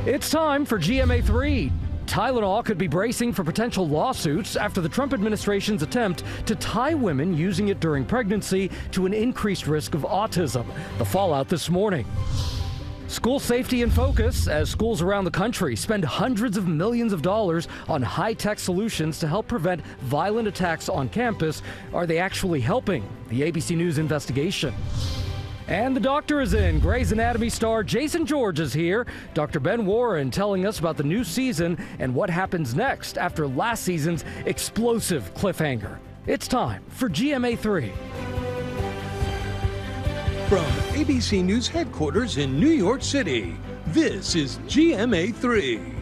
It's time for GMA3. Tylenol could be bracing for potential lawsuits after the Trump administration's attempt to tie women using it during pregnancy to an increased risk of autism. The fallout this morning. School safety in focus as schools around the country spend hundreds of millions of dollars on high-tech solutions to help prevent violent attacks on campus. Are they actually helping? The ABC News investigation. And the doctor is in. Grey's Anatomy star Jason George is here. Dr. Ben Warren telling us about the new season and what happens next after last season's explosive cliffhanger. It's time for GMA3. From ABC News headquarters in New York City, this is GMA3.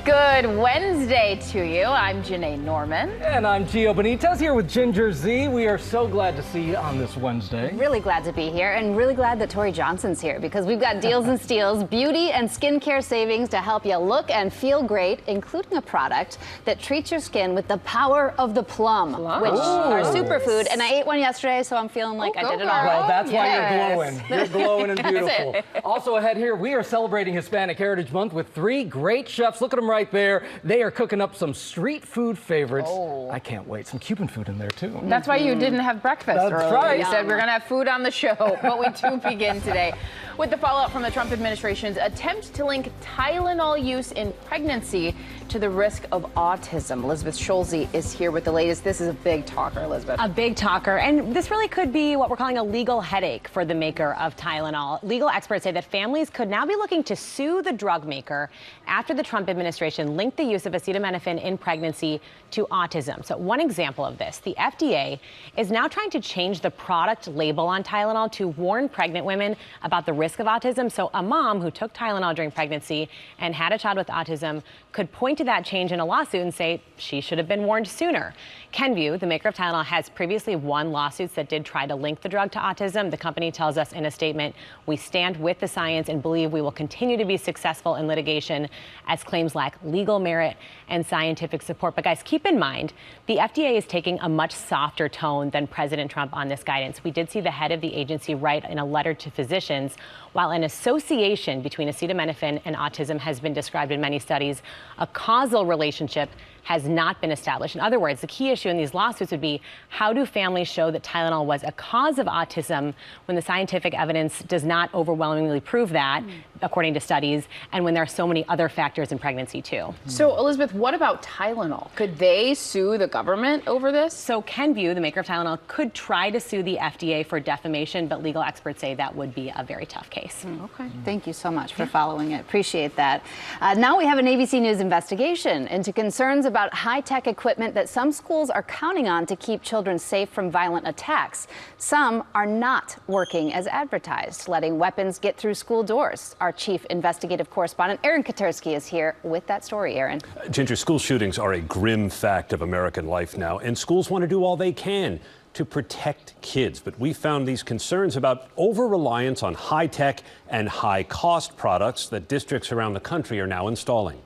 Good Wednesday to you. I'm Janae Norman. And I'm Gio Benitez here with Ginger Z. We are so glad to see you on this Wednesday. Really glad to be here and really glad that Tori Johnson's here because we've got deals and steals, beauty and skincare savings to help you look and feel great, including a product that treats your skin with the power of the plum, which are superfood. And I ate one yesterday, so I'm feeling like I did it all right. Well, that's why you're glowing. You're glowing and beautiful. Also ahead here, we are celebrating Hispanic Heritage Month with 3 great chefs. Look at them right there. They are cooking up some street food favorites. I can't wait. Some Cuban food in there, too. That's why you didn't have breakfast earlier. That's right. You said we're going to have food on the show, but we do begin today with the fallout from the Trump administration's attempt to link Tylenol use in pregnancy to the risk of autism. Elizabeth Schulze is here with the latest. This is a big talker, Elizabeth. A big talker, and this really could be what we're calling a legal headache for the maker of Tylenol. Legal experts say that families could now be looking to sue the drug maker after the Trump administration linked the use of acetaminophen in pregnancy to autism. So one example of this, the FDA is now trying to change the product label on Tylenol to warn pregnant women about the risk of autism. So a mom who took Tylenol during pregnancy and had a child with autism could point to that change in a lawsuit and say she should have been warned sooner. Kenvue, the maker of Tylenol, has previously won lawsuits that did try to link the drug to autism. The company tells us in a statement, we stand with the science and believe we will continue to be successful in litigation as claims lack legal merit and scientific support. But guys, keep in mind, the FDA is taking a much softer tone than President Trump on this guidance. We did see the head of the agency write in a letter to physicians, while an association between acetaminophen and autism has been described in many studies, a causal relationship has not been established. In other words, the key issue in these lawsuits would be how do families show that Tylenol was a cause of autism when the scientific evidence does not overwhelmingly prove that, according to studies, and when there are so many other factors in pregnancy too. So Elizabeth, what about Tylenol? Could they sue the government over this? So Kenvue, the maker of Tylenol, could try to sue the FDA for defamation, but legal experts say that would be a very tough case. Okay, thank you so much for following it. Appreciate that. Now we have an ABC News investigation into concerns about high-tech equipment that some schools are counting on to keep children safe from violent attacks. Some are not working as advertised, letting weapons get through school doors. Our chief investigative correspondent, Aaron Katersky, is here with that story. Aaron. Ginger, school shootings are a grim fact of American life now, and schools want to do all they can to protect kids. But we found these concerns about over-reliance on high-tech and high-cost products that districts around the country are now installing.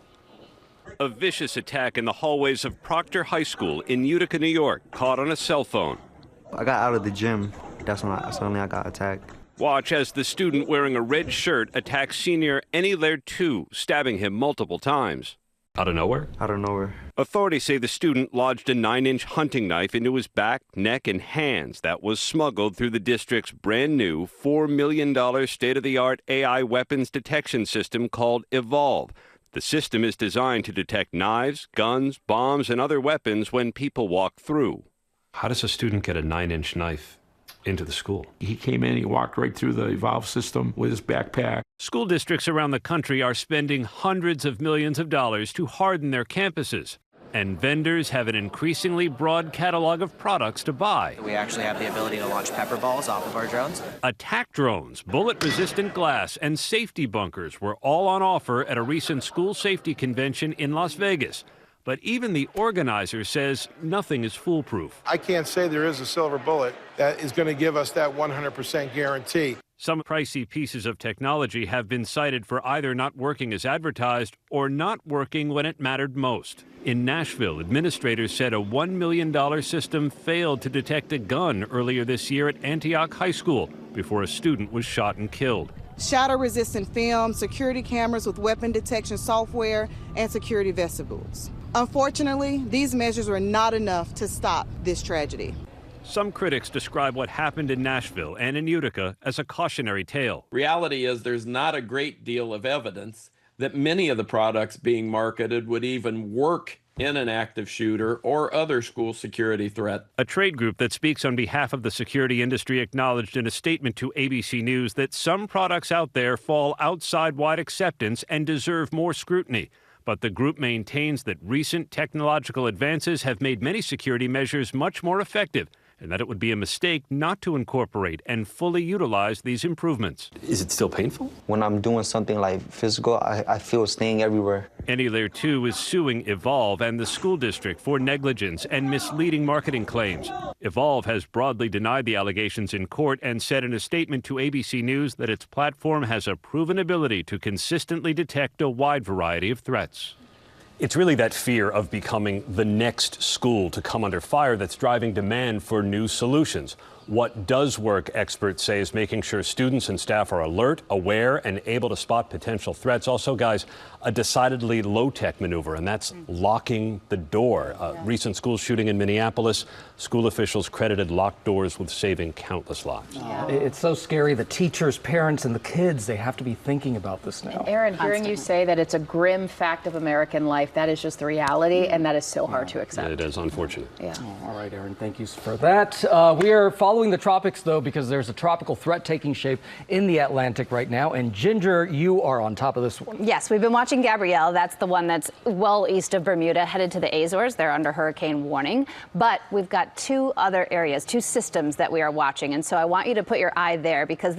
A vicious attack in the hallways of Proctor High School in Utica, New York, caught on a cell phone. I got out of the gym. That's when I got attacked. Watch as the student wearing a red shirt attacks senior Annie Laird II, stabbing him multiple times. Out of nowhere? Out of nowhere. Authorities say the student lodged a 9-inch hunting knife into his back, neck, and hands that was smuggled through the district's brand new $4 million state-of-the-art AI weapons detection system called Evolve. The system is designed to detect knives, guns, bombs, and other weapons when people walk through. How does a student get a 9-inch knife into the school? He came in, he walked right through the Evolve system with his backpack. School districts around the country are spending hundreds of millions of dollars to harden their campuses. And vendors have an increasingly broad catalog of products to buy. We actually have the ability to launch pepper balls off of our drones. Attack drones, bullet-resistant glass, and safety bunkers were all on offer at a recent school safety convention in Las Vegas. But even the organizer says nothing is foolproof. I can't say there is a silver bullet that is going to give us that 100% guarantee. Some pricey pieces of technology have been cited for either not working as advertised or not working when it mattered most. In Nashville, administrators said a $1 million system failed to detect a gun earlier this year at Antioch High School before a student was shot and killed. shatter-resistant film, security cameras with weapon detection software, and security vestibules. Unfortunately, these measures were not enough to stop this tragedy. Some critics describe what happened in Nashville and in Utica as a cautionary tale. Reality is there's not a great deal of evidence that many of the products being marketed would even work in an active shooter or other school security threat. A trade group that speaks on behalf of the security industry acknowledged in a statement to ABC News that some products out there fall outside wide acceptance and deserve more scrutiny. But the group maintains that recent technological advances have made many security measures much more effective, and that it would be a mistake not to incorporate and fully utilize these improvements. Is it still painful? When I'm doing something like physical, I feel sting everywhere. Annie Lair, too, is suing Evolve and the school district for negligence and misleading marketing claims. Evolve has broadly denied the allegations in court and said in a statement to ABC News that its platform has a proven ability to consistently detect a wide variety of threats. It's really that fear of becoming the next school to come under fire that's driving demand for new solutions. What does work, experts say, is making sure students and staff are alert, aware, and able to spot potential threats. Also, guys, a decidedly low-tech maneuver, and that's locking the door. Recent school shooting in Minneapolis, school officials credited locked doors with saving countless lives. It's so scary. The teachers, parents, and the kids, they have to be thinking about this now. And Aaron, hearing you say that it's a grim fact of American life, that is just the reality, and that is so hard to accept. It is unfortunate. Yeah. All right, Aaron, thank you for that. We are following the tropics, though, because there's a tropical threat taking shape in the Atlantic right now. And Ginger, you are on top of this one. Yes, we've been watching Gabrielle. That's the one that's well east of Bermuda, headed to the Azores. They're under hurricane warning. But we've got two other areas, two systems that we are watching. And so I want you to put your eye there, because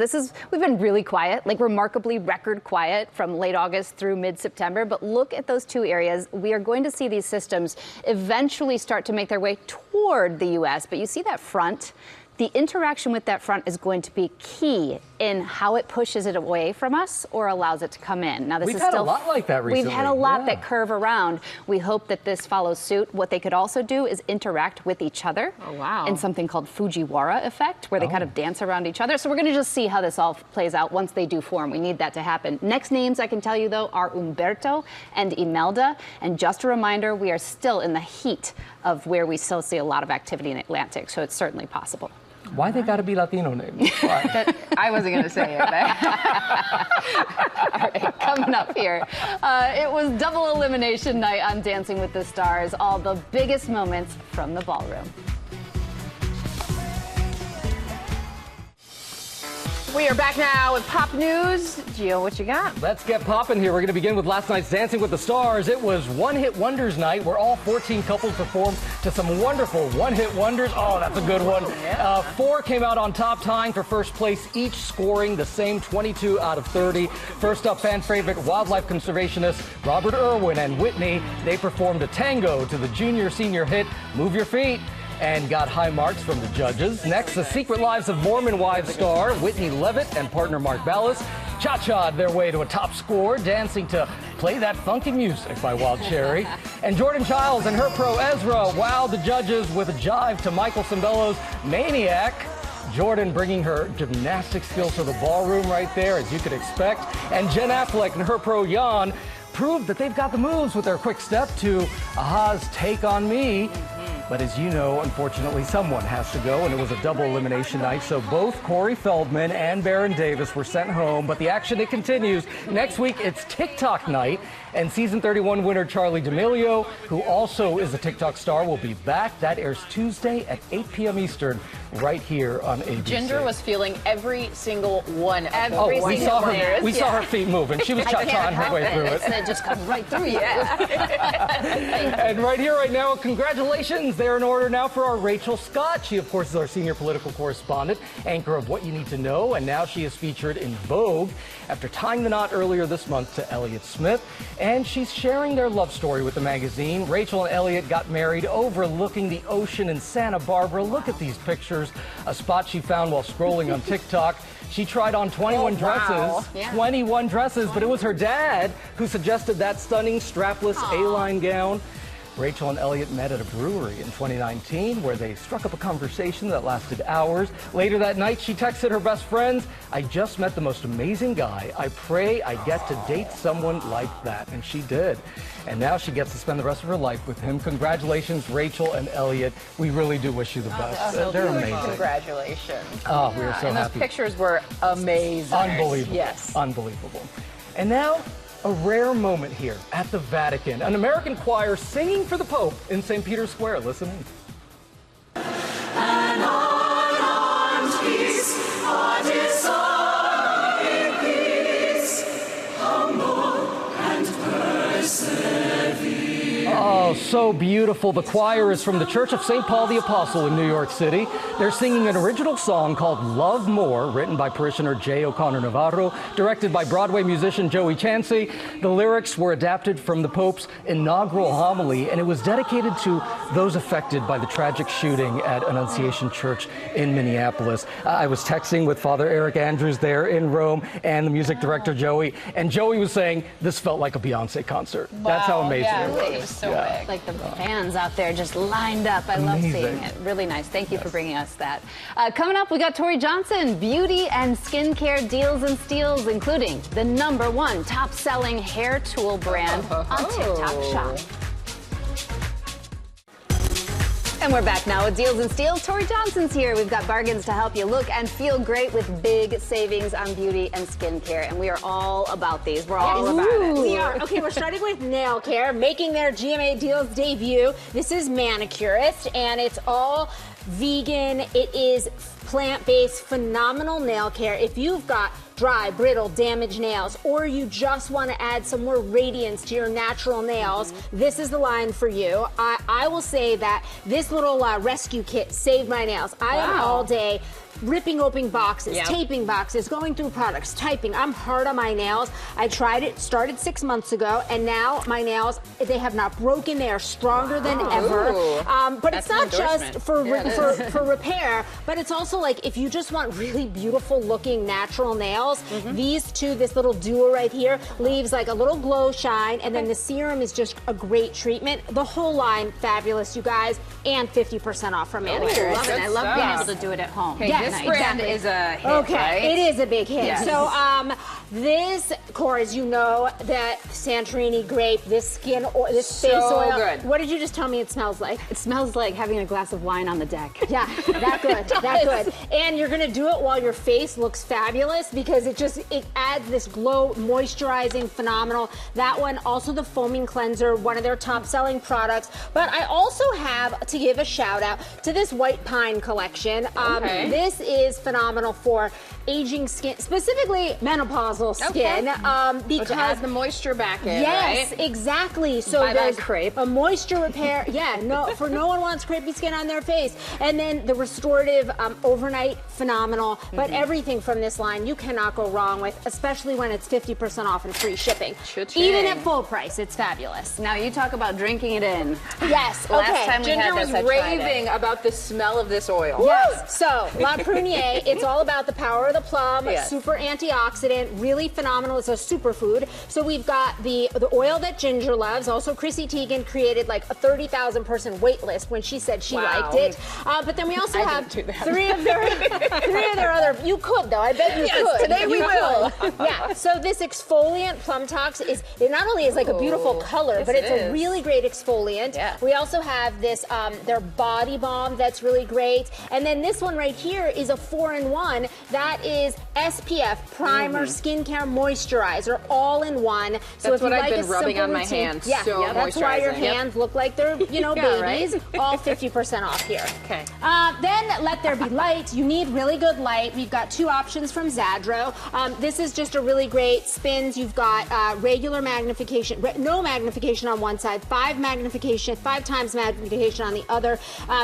we've been really quiet, like remarkably record quiet from late August through mid-September. But look at those two areas. We are going to see these systems eventually start to make their way toward the U.S. But you see that front? The interaction with that front is going to be key in how it pushes it away from us or allows it to come in. Now, We've had a lot like that recently. We've had a lot that curve around. We hope that this follows suit. What they could also do is interact with each other. Oh, wow. In something called Fujiwara effect, where they kind of dance around each other. So we're going to just see how this all plays out once they do form. We need that to happen. Next names I can tell you, though, are Umberto and Imelda. And just a reminder, we are still in the heat of where we still see a lot of activity in the Atlantic. So it's certainly possible. Why they got to be Latino names? I wasn't going to say it. All right, coming up here, it was double elimination night on Dancing with the Stars. All the biggest moments from the ballroom. We are back now with Pop News. Gio, what you got? Let's get popping here. We're going to begin with last night's Dancing with the Stars. It was one-hit wonders night where all 14 couples performed to some wonderful one-hit wonders. Oh, that's a good one. Yeah. 4 came out on top, tying for first place, each scoring the same 22 out of 30. First up, fan favorite wildlife conservationists Robert Irwin and Whitney. They performed a tango to the junior-senior hit Move Your Feet, and got high marks from the judges. Next, the Secret Lives of Mormon Wives star Whitney Levitt and partner Mark Ballas cha-cha'd their way to a top score, dancing to Play That Funky Music by Wild Cherry. And Jordan Childs and her pro Ezra wowed the judges with a jive to Michael Cimbello's Maniac. Jordan bringing her gymnastic skills to the ballroom right there, as you could expect. And Jen Affleck and her pro Jan proved that they've got the moves with their quick step to Aha's Take On Me. But as you know, unfortunately, someone has to go, and it was a double elimination night. So both Corey Feldman and Baron Davis were sent home. But the action, it continues. Next week, it's TikTok night. And season 31 winner Charlie D'Amelio, who also is a TikTok star, will be back. That airs Tuesday at 8 p.m. Eastern, right here on ABC. Ginger was feeling every single one. We saw her feet moving. She was cha-chaing her way through it. It just comes right through you. And right here, right now, congratulations. They're in order now for our Rachel Scott. She, of course, is our senior political correspondent, anchor of What You Need to Know, and now she is featured in Vogue after tying the knot earlier this month to Elliott Smith. And she's sharing their love story with the magazine. Rachel and Elliott got married overlooking the ocean in Santa Barbara. Look at these pictures, a spot she found while scrolling on TikTok. She tried on 21 dresses, 21 dresses, but it was her dad who suggested that stunning strapless A-line gown. Rachel and Elliot met at a brewery in 2019 where they struck up a conversation that lasted hours. Later that night, she texted her best friends, "I just met the most amazing guy. I pray I get to date someone like that." And she did. And now she gets to spend the rest of her life with him. Congratulations, Rachel and Elliot. We really do wish you the best. They're amazing. Congratulations. Oh, we are so and happy. those pictures were amazing. Unbelievable. Yes. Unbelievable. And now, a rare moment here at the Vatican. An American choir singing for the Pope in St. Peter's Square. Listen in. An unarmed peace, a disarming peace, humble and persevere. Oh, so beautiful. The choir is from the Church of St. Paul the Apostle in New York City. They're singing an original song called Love More, written by parishioner J. O'Connor Navarro, directed by Broadway musician Joey Chansey. The lyrics were adapted from the Pope's inaugural homily, and it was dedicated to those affected by the tragic shooting at Annunciation Church in Minneapolis. I was texting with Father Eric Andrews there in Rome and the music director Joey, and Joey was saying this felt like a Beyonce concert. Wow. That's how amazing Yeah, it was. so big. Like the fans out there just lined up. I love Amazing. seeing it. Really nice. Thank you for bringing us that. Coming up, we got Tori Johnson, beauty and skincare deals and steals, including the #1 top-selling hair tool brand on TikTok Shop. And we're back now with Deals and Steals. Tori Johnson's here. We've got bargains to help you look and feel great with big savings on beauty and skincare. And we are all about these. We're all about it. We are. Okay, we're starting with nail care, making their GMA Deals debut. This is Manicurist, and it's all vegan. It is plant-based, phenomenal nail care. If you've got dry, brittle, damaged nails, or you just want to add some more radiance to your natural nails, this is the line for you. I will say that this little rescue kit saved my nails. I am all day ripping open boxes, taping boxes, going through products, typing. I'm hard on my nails. I tried it, started 6 months ago, and now my nails, they have not broken. They are stronger than ever. But it's not just for repair, but it's also like if you just want really beautiful looking natural nails, these two, this little duo right here, leaves like a little glow shine, and then the serum is just a great treatment. The whole line, fabulous, you guys, and 50% off from Manicurist. Love it. I love being able to do it at home. Yes, This brand is a hit, right? It is a big hit. Yes. So this, Cora, as you know, that Santorini grape, this skin oil, this face oil. Good. What did you just tell me it smells like? It smells like having a glass of wine on the deck. Yeah, that good, that good. And you're gonna do it while your face looks fabulous because it adds this glow, moisturizing, phenomenal. That one, also the foaming cleanser, one of their top selling products. But I also have to give a shout out to this white pine collection. This is phenomenal for aging skin, specifically menopausal skin, because to add the moisture back in. Yes, right? exactly. So Buy there's that crepe. a moisture repair. No one wants crepey skin on their face. And then the restorative overnight, phenomenal. But everything from this line you cannot go wrong with, especially when it's 50% off and free shipping. Cha-ching. Even at full price, it's fabulous. Now you talk about drinking it in. Yes. Last time we Ginger had was this, I tried raving it. about the smell of this oil. Yes. So La Prunier, it's all about the power of the plum, Yes. super antioxidant, really phenomenal. It's a superfood. So we've got the oil that Ginger loves. Also, Chrissy Teigen created like a 30,000 person wait list when she said she liked it. But then we also have three of their other. You could though. I bet you could. Today we will. Yeah. So this exfoliant Plum Tox it not only is like a beautiful color, but it's a really great exfoliant. Yeah. We also have this their body balm that's really great, and then this one right here is a 4-in-1 that is SPF primer, skincare, moisturizer, all in one. So That's if you what I've like been a rubbing simple on my routine, hands. yeah, So that's why your moisturizing. Yep. hands look like they're babies. All 50% off here. Okay. Then Let There Be Light. You need really good light. We've got two options from Zadro. This is just a really great spins. You've got regular magnification, no magnification on one side, 5 times magnification on the other.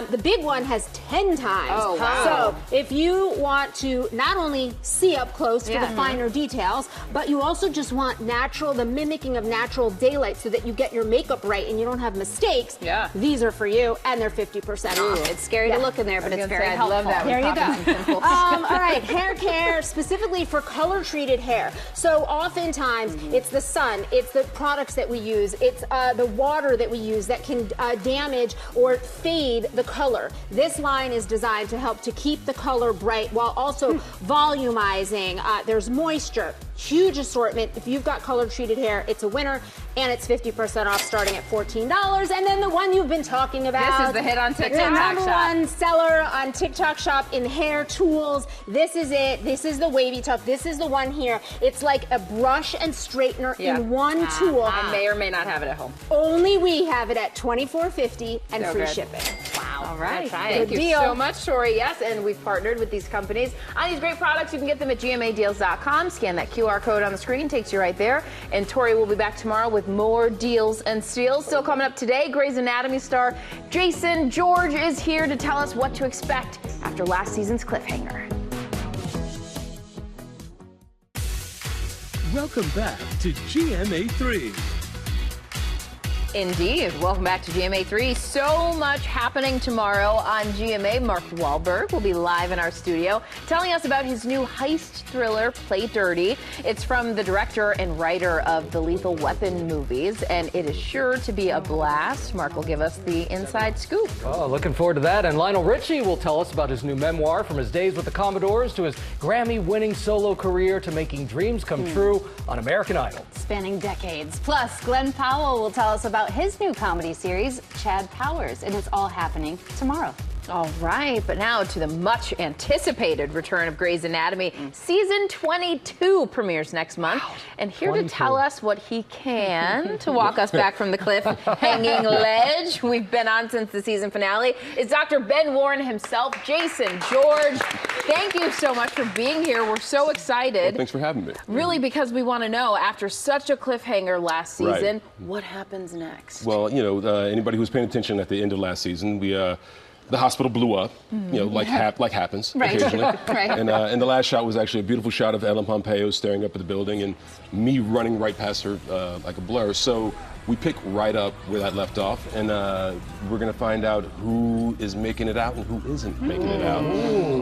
The big one has 10 times. Oh, wow. So if you want to not only see up close for the finer details, but you also just want the mimicking of natural daylight so that you get your makeup right and you don't have mistakes. Yeah. These are for you, and they're 50% off. It's scary to look in there, but it's very helpful. I love that. There you go. All right, hair care specifically for color-treated hair. So oftentimes it's the sun, it's the products that we use, it's the water that we use that can damage or fade the color. This line is designed to help to keep the color bright while also volumizing. There's moisture. Huge assortment. If you've got color-treated hair, it's a winner, and it's 50% off starting at $14. And then the one you've been talking about. This is the hit on TikTok the number Shop. one seller on TikTok Shop in hair tools. This is it. This is the wavy top. This is the one here. It's like a brush and straightener in one tool. I may or may not have it at home. Only we have it at $24.50 and free shipping. Wow. All right. Thank you so much, Tori. Yes, and we've partnered with these companies on these great products. You can get them at GMAdeals.com. Scan that QR code on the screen, takes you right there. And Tori will be back tomorrow with more deals and steals. Still coming up today, Grey's Anatomy star Jason George is here to tell us what to expect after last season's cliffhanger. Welcome back to GMA3. Indeed. Welcome back to GMA3. So much happening tomorrow on GMA. Mark Wahlberg will be live in our studio telling us about his new heist thriller, Play Dirty. It's from the director and writer of the Lethal Weapon movies, and it is sure to be a blast. Mark will give us the inside scoop. Oh, looking forward to that. And Lionel Richie will tell us about his new memoir, from his days with the Commodores to his Grammy-winning solo career to making dreams come true on American Idol. Spanning decades. Plus, Glenn Powell will tell us about his new comedy series, Chad Powers, and it's all happening tomorrow. All right, but now to the much anticipated return of Grey's Anatomy. Season 22 premieres next month. Wow, and here 22. To tell us what he can to walk us back from the cliff hanging ledge we've been on since the season finale is Dr. Ben Warren himself, Jason George. Thank you so much for being here. We're so excited. Well, thanks for having me. Really, because we want to know, after such a cliffhanger last season, what happens next? Well, you know, anybody who's paying attention at the end of last season, the hospital blew up, you know, like happens occasionally. And the last shot was actually a beautiful shot of Ellen Pompeo staring up at the building and me running right past her like a blur. So we pick right up where that left off, and we're going to find out who is making it out and who isn't making it out.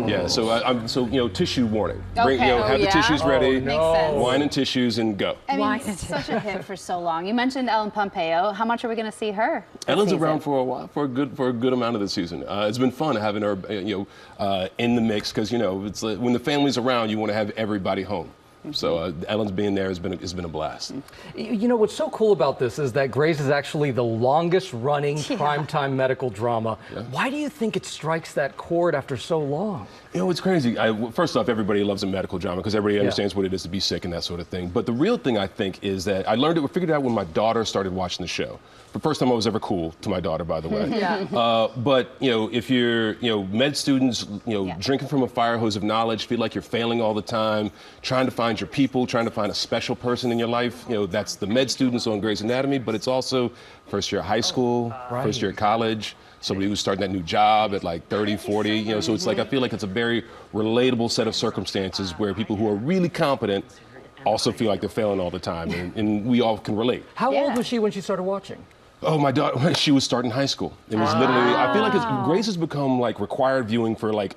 Yeah, so you know, tissue warning. Bring, you know, have the tissues ready, wine and tissues, and go. I mean, it's such a hit for so long. You mentioned Ellen Pompeo. How much are we going to see her? Ellen's around for a while, for a good amount of the season. It's been fun having her, you know, in the mix, because you know, it's when the family's around, you want to have everybody home. So Ellen's being there has been a blast. You know, what's so cool about this is that Grey's is actually the longest running primetime medical drama. Why do you think it strikes that chord after so long? You know, it's crazy. First off, everybody loves a medical drama because everybody understands what it is to be sick and that sort of thing. But the real thing, I think, is that I figured it out when my daughter started watching the show. The first time I was ever cool to my daughter, by the way. But, you know, if you're, you know, med students, you know, drinking from a fire hose of knowledge, feel like you're failing all the time, trying to find your people, trying to find a special person in your life, you know, that's the med students on Grey's Anatomy, but it's also first year of high school, first year of college, somebody who's starting that new job at like 30, 40, you know, so it's like, I feel like it's a very relatable set of circumstances where people who are really competent also feel like they're failing all the time, and we all can relate. How old was she when she started watching? Oh, my daughter, she was starting high school. It was literally, I feel like Grey's has become like required viewing for like,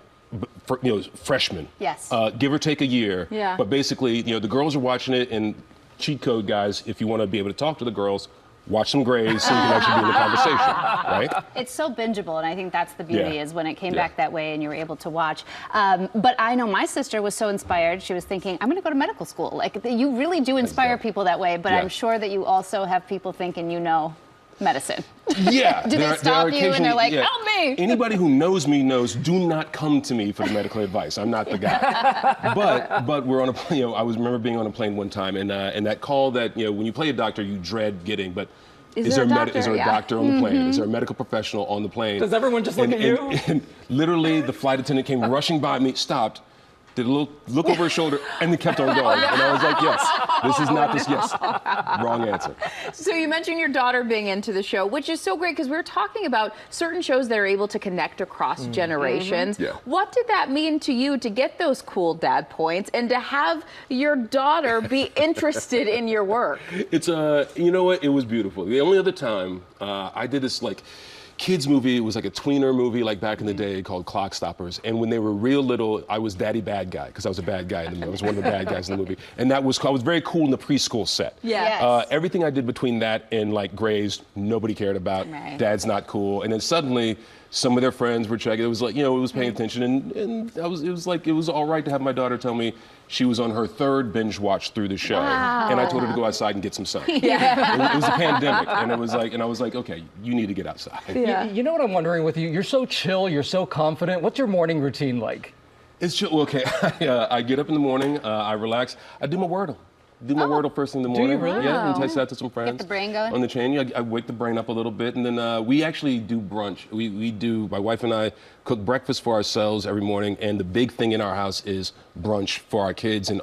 you know, freshmen. Yes. Give or take a year. Yeah. But basically, you know, the girls are watching it, and cheat code, guys, if you want to be able to talk to the girls, watch some Grey's so you can actually be in the conversation, right? It's so bingeable, and I think that's the beauty is when it came back that way and you were able to watch. But I know my sister was so inspired. She was thinking, I'm going to go to medical school. Like, you really do inspire people that way, but I'm sure that you also have people thinking, you know, medicine. Yeah. Do they stop you and they're like, help me? Anybody who knows me knows, do not come to me for the medical advice. I'm not the guy. But we're on a plane, you know, I remember being on a plane one time, and that call that, you know, when you play a doctor, you dread getting, but is there a doctor on the plane? Is there a medical professional on the plane? Does everyone just look at you? And literally, the flight attendant came rushing by me, stopped, did a little look over her shoulder, and then kept on going. And I was like, yes, this is not this. Yes, wrong answer. So you mentioned your daughter being into the show, which is so great because we were talking about certain shows that are able to connect across generations. Yeah. What did that mean to you to get those cool dad points and to have your daughter be interested in your work? It's you know what? It was beautiful. The only other time I did this like kids movie. It was like a tweener movie like back in the day called Clock Stoppers. And when they were real little, I was Daddy Bad Guy because I was a bad guy in the movie. I was one of the bad guys in the movie. And I was very cool in the preschool set. Yes. Everything I did between that and like Grey's, nobody cared about. Right. Dad's not cool. And then suddenly some of their friends were checking. It was like, it was paying attention. And it was all right to have my daughter tell me she was on her third binge watch through the show. Wow. And I told her to go outside and get some sun. Yeah. It was a pandemic. And I was like, okay, you need to get outside. Yeah. You know what I'm wondering with you? You're so chill, you're so confident. What's your morning routine like? It's chill. Okay, I get up in the morning, I relax, I do my Wordle. Wordle first thing in the morning. you really? Yeah, and test that to some friends. Get the brain going? On the chain, yeah, I wake the brain up a little bit, and then we actually do brunch. We do, my wife and I cook breakfast for ourselves every morning, and the big thing in our house is brunch for our kids. And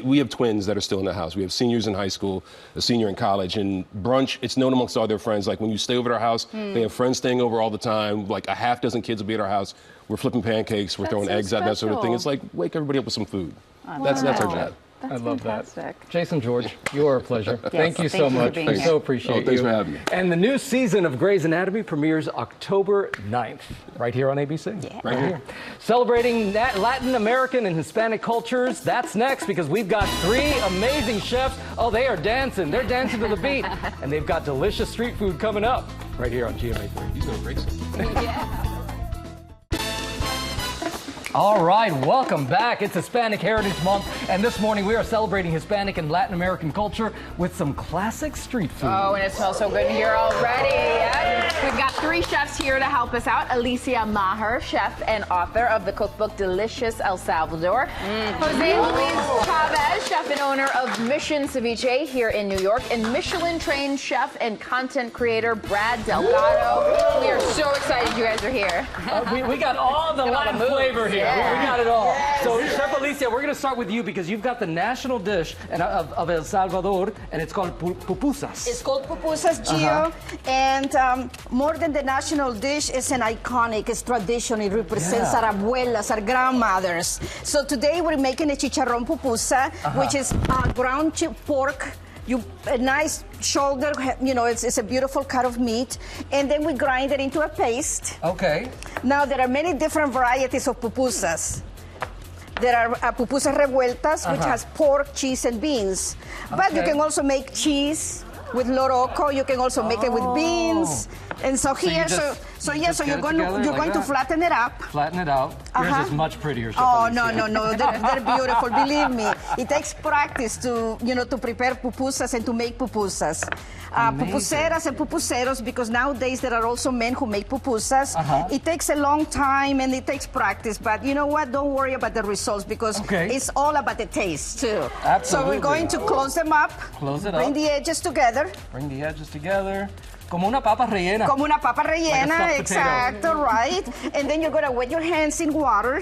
we have twins that are still in the house. We have seniors in high school, a senior in college, and brunch, it's known amongst all their friends. Like when you stay over at our house, they have friends staying over all the time. Like a half dozen kids will be at our house. We're flipping pancakes, we're throwing eggs out, that sort of thing. It's like, wake everybody up with some food. That's our job. I love fantastic. that. Jason George, you are a pleasure. Thank you so thank you for much. being We here. so appreciate you. Thanks for having me. And the new season of Grey's Anatomy premieres October 9th, right here on ABC. Yeah. Right here. Celebrating Latin American and Hispanic cultures. That's next because we've got 3 amazing chefs. Oh, they are dancing. They're dancing to the beat. And they've got delicious street food coming up right here on GMA3. He's going to race it. All right, welcome back. It's Hispanic Heritage Month, and this morning we are celebrating Hispanic and Latin American culture with some classic street food. Oh, and it smells so good in here already. We've got 3 chefs here to help us out. Alicia Maher, chef and author of the cookbook Delicious El Salvador. Jose Luis Chavez, chef and owner of Mission Ceviche here in New York. And Michelin-trained chef and content creator Brad Delgado. We are so excited you guys are here. We got all the Latin flavor here. Yeah. We got it all. Yes. So, Chef Alicia, we're going to start with you because you've got the national dish of El Salvador, and it's called pupusas. It's called pupusas, Gio. And more than the national dish, it's an iconic, it's tradition. It represents our abuelas, our grandmothers. So today we're making a chicharrón pupusa, which is ground pork. A nice shoulder, it's a beautiful cut of meat, and then we grind it into a paste. Okay. Now, there are many different varieties of pupusas. There are pupusas revueltas, which has pork, cheese, and beans. But you can also make cheese with loroco. You can also make it with beans. And so here, you're going to flatten it up. Flatten it out. Yours is much prettier, Chef Oh, Alicia. no, they're beautiful. Believe me, it takes practice to prepare pupusas and to make pupusas. Pupuseras and pupuseros, because nowadays there are also men who make pupusas. It takes a long time and it takes practice, but you know what? Don't worry about the results because it's all about the taste too. Absolutely. So we're going to close them up. Close it up. Bring the edges together. Bring the edges together. Como una papa rellena. Como una papa rellena, like exacto, right? And then you're gonna wet your hands in water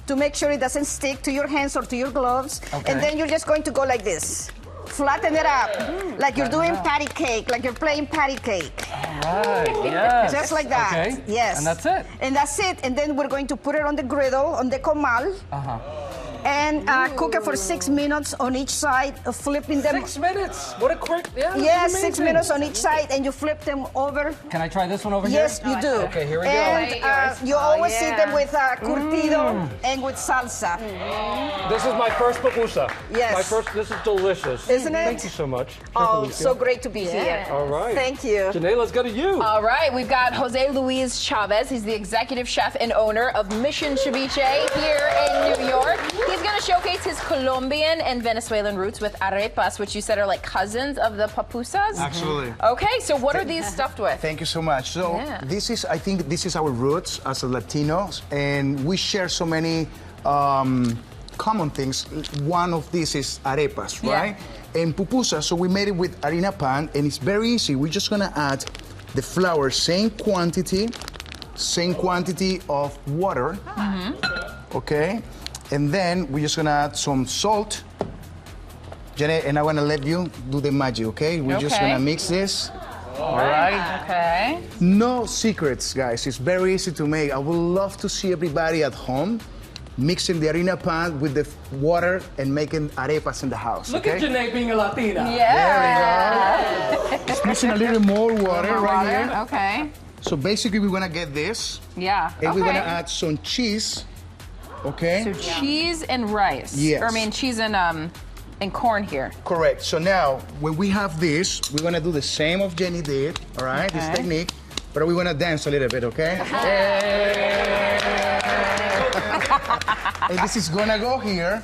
to make sure it doesn't stick to your hands or to your gloves. Okay. And then you're just going to go like this. Flatten it up, like you're doing patty cake, like you're playing patty cake. All right, yes. Just like that. Okay. Yes. And that's it. And that's it. And then we're going to put it on the griddle, on the comal. And cook it for 6 minutes on each side, flipping them. 6 minutes? What a quick, Yes, 6 minutes on each side, and you flip them over. Can I try this one over Yes, here? you do. Okay, here we go. And you always eat them with curtido and with salsa. This is my first pupusa. Yes. This is delicious. Isn't it? Thank you so much. Oh, so great to be here. All right. Thank you. Janae, let's go to you. All right, we've got Jose Luis Chavez. He's the executive chef and owner of Mission Ceviche here in New York. He's going to showcase his Colombian and Venezuelan roots with arepas, which you said are like cousins of the pupusas. Absolutely. Okay, so what are these stuffed with? Thank you so much. So I think this is our roots as Latinos, and we share so many common things. One of these is arepas, right? And pupusas, so we made it with harina pan, and it's very easy. We're just gonna add the flour, same quantity of water, okay? And then we're just gonna add some salt. Janet, and I wanna let you do the magic, okay? We're just gonna mix this. All right. Okay. No secrets, guys. It's very easy to make. I would love to see everybody at home mixing the harina pan with the water and making arepas in the house. Look at Janae being a Latina. Yeah. There we go. Just mixing a little more water right here. Okay. So basically, we're gonna get this. Yeah. And we're gonna add some cheese. Okay. So cheese and rice. Yes. Or I mean cheese and corn here. Correct. So now, when we have this, we're gonna do the same of Jenny did. All right. This technique, but we're gonna dance a little bit. Okay. And this is gonna go here.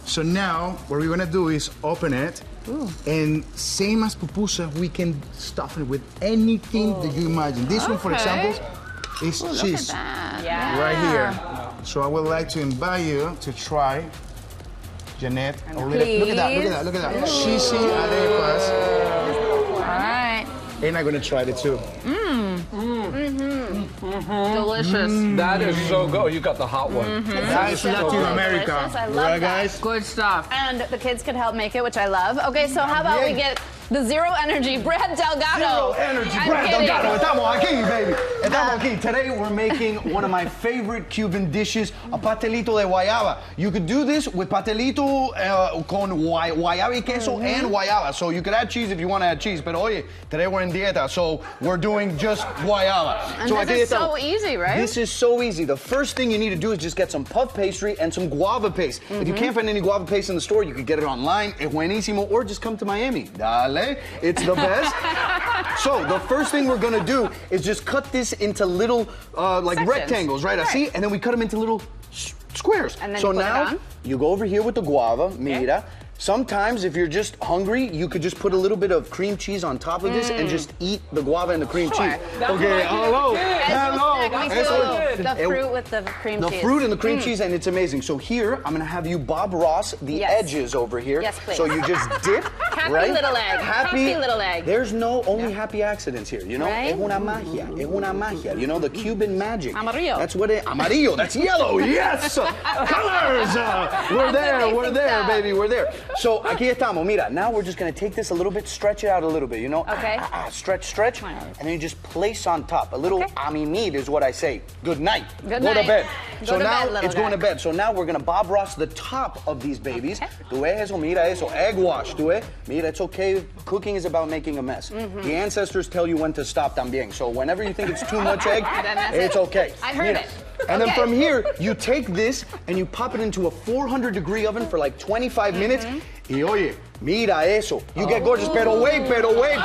So now, what we're gonna do is open it. And same as pupusa, we can stuff it with anything that you imagine. This one, for example, is cheese. Right here. So I would like to invite you to try, Jeanette. Look at that, look at that. Cheesy arepas. All right. And I'm gonna try it too. Delicious. That is so good. You got the hot one. That is Latin America. I love that. Guys? Good stuff. And the kids can help make it, which I love. Okay, so how about we get the Zero Energy Brad Delgado? Zero Energy I'm Brad kidding. Delgado. Estamos aquí, baby. Estamos aquí. Today we're making one of my favorite Cuban dishes, a pastelito de guayaba. You could do this with pastelito con guayaba y queso and guayaba. So you could add cheese if you want to add cheese. But oye, today we're in dieta, so we're doing just guayaba. And So this is so easy, right? This is so easy. The first thing you need to do is just get some puff pastry and some guava paste. If you can't find any guava paste in the store, you can get it online. Es buenísimo. Or just come to Miami. Dale. It's the best. So the first thing we're gonna do is just cut this into little like rectangles, right? Así, and then we cut them into little squares. And then so put it now on? you go over here with the guava, mira. Sometimes, if you're just hungry, you could just put a little bit of cream cheese on top of this and just eat the guava and the cream cheese. Okay, hello. The fruit with the cream cheese. The fruit and the cream cheese, and it's amazing. So here, I'm gonna have you Bob Ross the edges over here. Yes, please. So you just dip, Happy right? little egg. Happy little egg. There's no only happy accidents here, you know? Right? Es una magia. Es una magia. You know, the Cuban magic. Amarillo. That's what it, amarillo, that's yellow, yes! Colors! We're there, baby, we're there. So, aquí estamos, mira, now we're just gonna take this a little bit, stretch it out a little bit, you know? Okay. Stretch, and then you just place on top. A little amimid is what I say. Good night. Good Go night. to bed. Go So to now bed, little it's going guy. to bed. So now we're gonna Bob Ross the top of these babies. Tu ves eso, mira eso, egg wash, tu ves? Mira, it's okay. Cooking is about making a mess. The ancestors tell you when to stop también. So whenever you think it's too much egg, it's okay. I heard Mira. it. And then from here, you take this and you pop it into a 400-degree oven for like 25 minutes. Y oye, mira eso. You get gorgeous, pero wait, they're not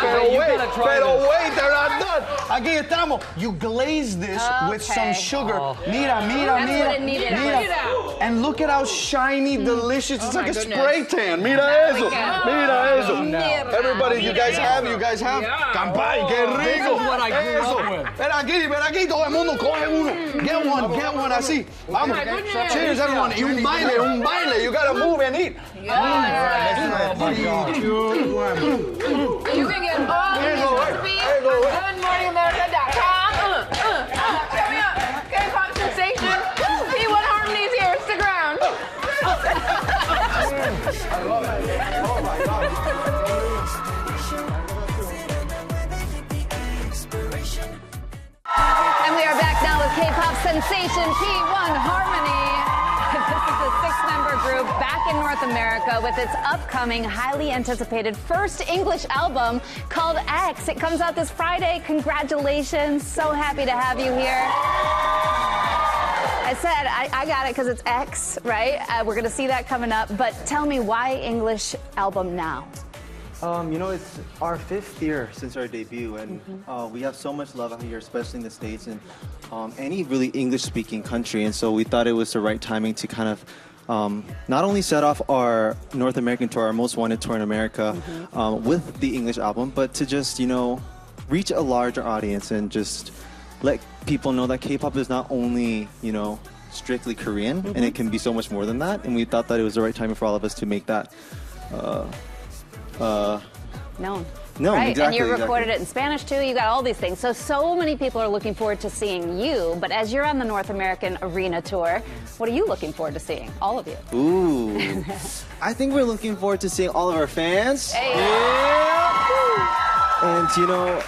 done. Aquí estamos. You glaze this with some sugar. Mira. That's what it needed. And look at how shiny, delicious. It's like a spray tan. Mira eso. Everybody, you guys have? Campay, qué rico. This is what I grew up with. Ven aquí, todo el mundo coge uno. Get one así. Vamos. Cheers, everyone. Y un baile. You gotta move and eat. You can get all these recipes on GoodMorningAmerica.com. Coming up, K-pop sensation. P1 Harmony's here. Stick around. I love it. Oh my God. And we are back now with K-pop sensation P1 Harmony. This is a six-member group back in North America with its upcoming, highly anticipated first English album called X. It comes out this Friday. Congratulations. So happy to have you here. I said I got it because it's X, right? We're going to see that coming up. But tell me, why English album now? You know, it's our 5th year since our debut, and we have so much love out here, especially in the States and any really English-speaking country. And so we thought it was the right timing to kind of not only set off our North American tour, our most wanted tour in America, with the English album, but to just, you know, reach a larger audience and just let people know that K-pop is not only, you know, strictly Korean, and it can be so much more than that. And we thought that it was the right timing for all of us to make that known. No, right, exactly. and you recorded it in Spanish too. You got all these things. So many people are looking forward to seeing you. But as you're on the North American Arena Tour, what are you looking forward to seeing? All of you. Ooh. I think we're looking forward to seeing all of our fans. Hey. Yeah. And you know,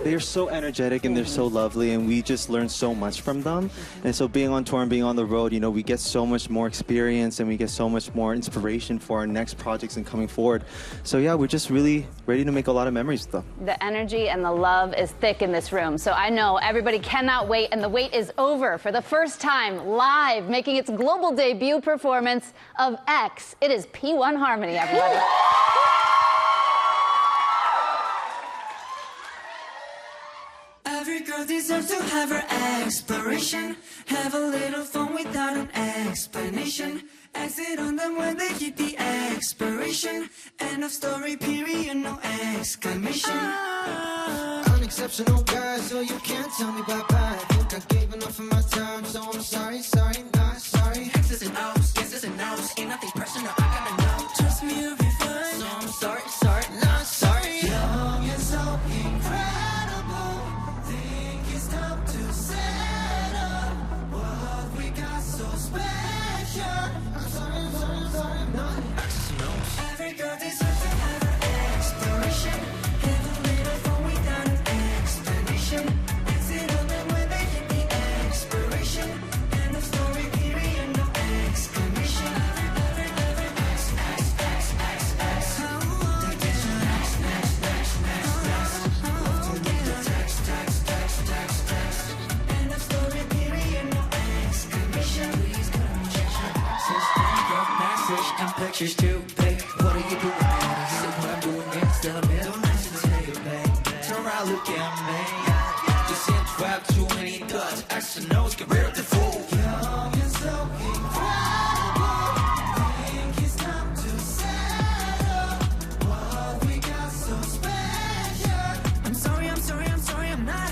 they're so energetic and they're so lovely, and we just learn so much from them. And so being on tour and being on the road, you know, we get so much more experience and we get so much more inspiration for our next projects and coming forward. So yeah, we're just really ready to make a lot of memories with them. The energy and the love is thick in this room. So I know everybody cannot wait, and the wait is over. For the first time live, making its global debut performance of X, it is P1 Harmony, everybody. Every girl deserves to have her exploration. Have a little fun without an explanation. Exit on them when they hit the expiration. End of story, period, no exclamation. I'm exceptional guy, so you can't tell me bye-bye. Think I gave enough of my time, so I'm sorry, not sorry. X's and O's, yeses and no's. Ain't nothing personal, I gotta know. Trust me, you'll be fine. So I'm sorry, not sorry. Young and so incredible. Think it's time to settle. What we got so special. I'm sorry, not X's and O's. Every girl deserves to have her exploration. Have a little fun without an explanation. Exit on them when they hit the expiration. End of story, period, no exclamation. Every X, X, X, X, X. They get you next. Love to get a text. End of story, period, no exclamation. Please come check your boxes. Your message and pictures too big. What are you doing, man? See what I'm doing next. Don't mention the name, babe. Turn around, look at me. You seem to have too many thoughts. X and O's, get rid of the fool. Young and so incredible. Think it's time to settle. What we got so special. I'm sorry, I'm not.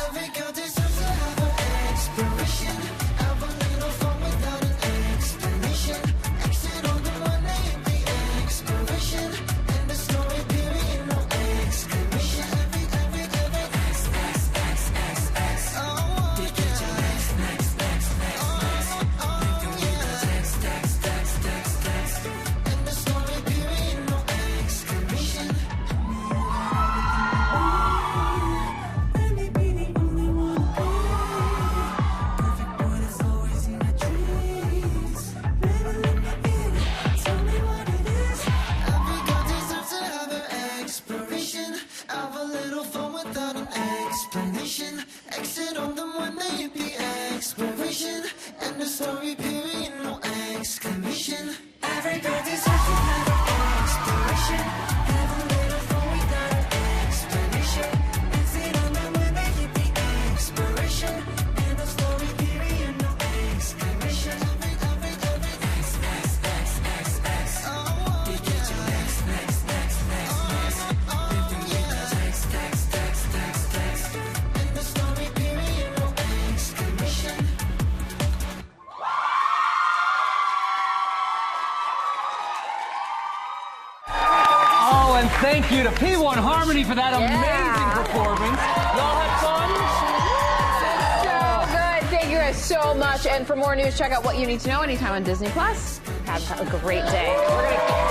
Every girl deserves to have an exploration. Have a little fun without an explanation. Exit on the one they hit the expiration. End the story, period, no exclamation. Every X, X, X, X, X. Oh, you get your next. Oh, Text. End the story, period, no exclamation. Let me be the only one. Perfect boy that's always in my dreams. Better let me in. Tell me what it is. Every girl deserves to have an exploration. Have a little fun without an explanation. Exit on them when they hit the expiration. End the story, period, no exclamation. Every girl deserves to have an exploration. Have a little fun without an explanation. Exit on them when they hit the expiration. End of story, period, no exclamation. Every X, X, X, X, X. Oh, you get your next. Oh, yeah. Text. End the story, period, no exclamation. Oh, and thank you to P1 Harmony for that amazing performance. Y'all had fun? So good. Thank you guys so much. And for more news, check out What You Need to Know anytime on Disney+. Have a great day. We're gonna